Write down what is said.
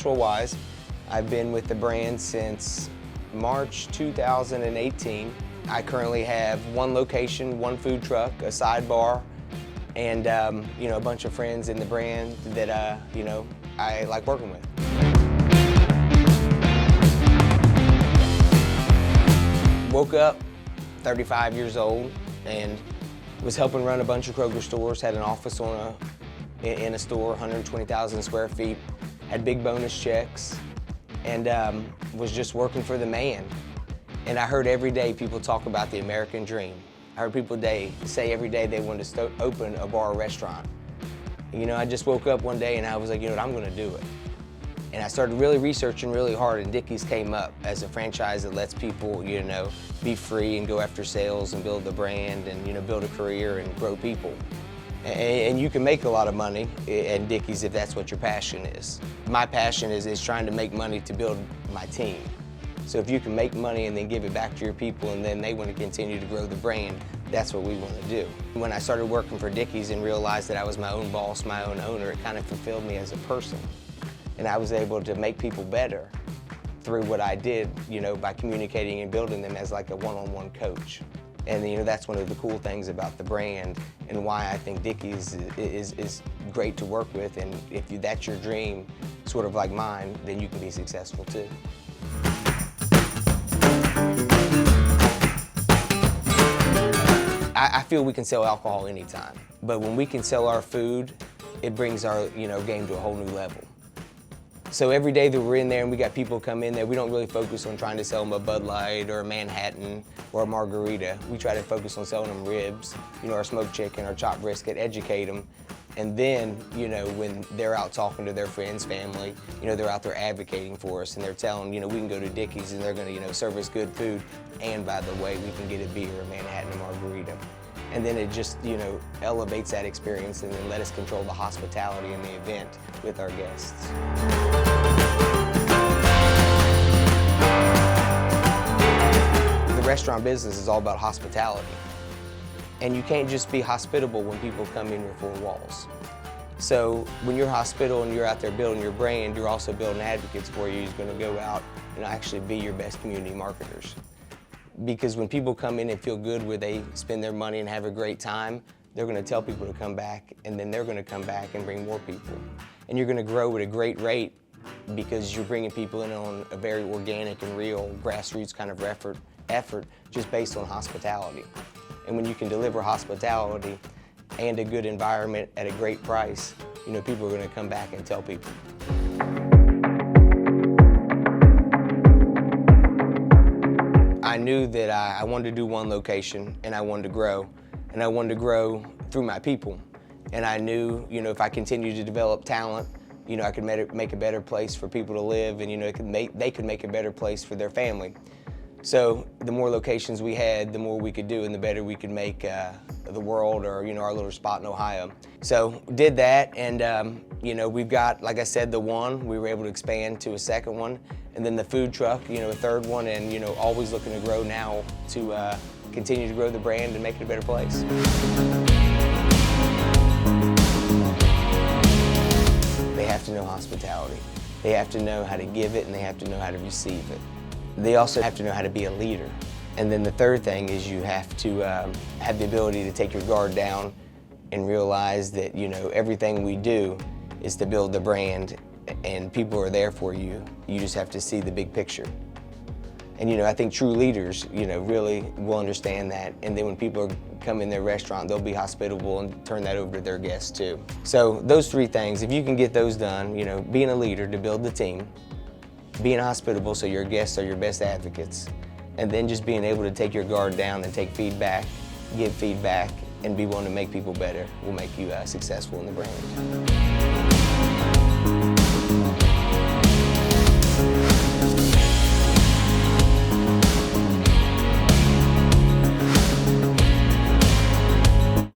Commercial-wise, I've been with the brand since March 2018. I currently have one location, one food truck, a sidebar, and a bunch of friends in the brand that I like working with. Woke up 35 years old and was helping run a bunch of Kroger stores, had an office in a store, 120,000 square feet, had big bonus checks, and was just working for the man. And I heard every day people talk about the American dream. I heard people say every day they wanted to open a bar or restaurant. And, I just woke up one day and I was like, I'm gonna do it. And I started really researching really hard, and Dickeys came up as a franchise that lets people, be free and go after sales and build the brand and, build a career and grow people. And you can make a lot of money at Dickeys if that's what your passion is. My passion is trying to make money to build my team. So if you can make money and then give it back to your people and then they want to continue to grow the brand, that's what we want to do. When I started working for Dickeys and realized that I was my own boss, my own owner, it kind of fulfilled me as a person. And I was able to make people better through what I did, by communicating and building them as like a one-on-one coach. And that's one of the cool things about the brand and why I think Dickeys is great to work with. And if that's your dream, sort of like mine, then you can be successful too. I feel we can sell alcohol anytime, but when we can sell our food, it brings our game to a whole new level. So every day that we're in there and we got people come in there, we don't really focus on trying to sell them a Bud Light or a Manhattan or a margarita. We try to focus on selling them ribs, our smoked chicken, our chopped brisket, educate them. And then, when they're out talking to their friends, family, they're out there advocating for us and they're telling, we can go to Dickeys and they're gonna, serve us good food. And by the way, we can get a beer, a Manhattan, a margarita. And then it just, elevates that experience and then let us control the hospitality in the event with our guests. The restaurant business is all about hospitality. And you can't just be hospitable when people come in your four walls. So when you're hospitable and you're out there building your brand, you're also building advocates for you who's going to go out and actually be your best community marketers. Because when people come in and feel good where they spend their money and have a great time, they're going to tell people to come back, and then they're going to come back and bring more people. And you're going to grow at a great rate because you're bringing people in on a very organic and real grassroots kind of effort just based on hospitality. And when you can deliver hospitality and a good environment at a great price, people are going to come back and tell people. I knew that I wanted to do one location and I wanted to grow. And I wanted to grow through my people. And I knew, if I continued to develop talent, I could make a better place for people to live and, they could make a better place for their family. So the more locations we had, the more we could do and the better we could make the world or, our little spot in Ohio. So did that and, we've got, like I said, the one, we were able to expand to a second one and then the food truck, a third one and, always looking to grow now to continue to grow the brand and make it a better place. They have to know hospitality. They have to know how to give it and they have to know how to receive it. They also have to know how to be a leader. And then the third thing is you have to have the ability to take your guard down and realize that, everything we do is to build the brand and people are there for you. You just have to see the big picture. And, I think true leaders, really will understand that. And then when people come in their restaurant, they'll be hospitable and turn that over to their guests too. So those three things, if you can get those done, being a leader to build the team, being hospitable so your guests are your best advocates, and then just being able to take your guard down and take feedback, give feedback, and be willing to make people better will make you successful in the brand.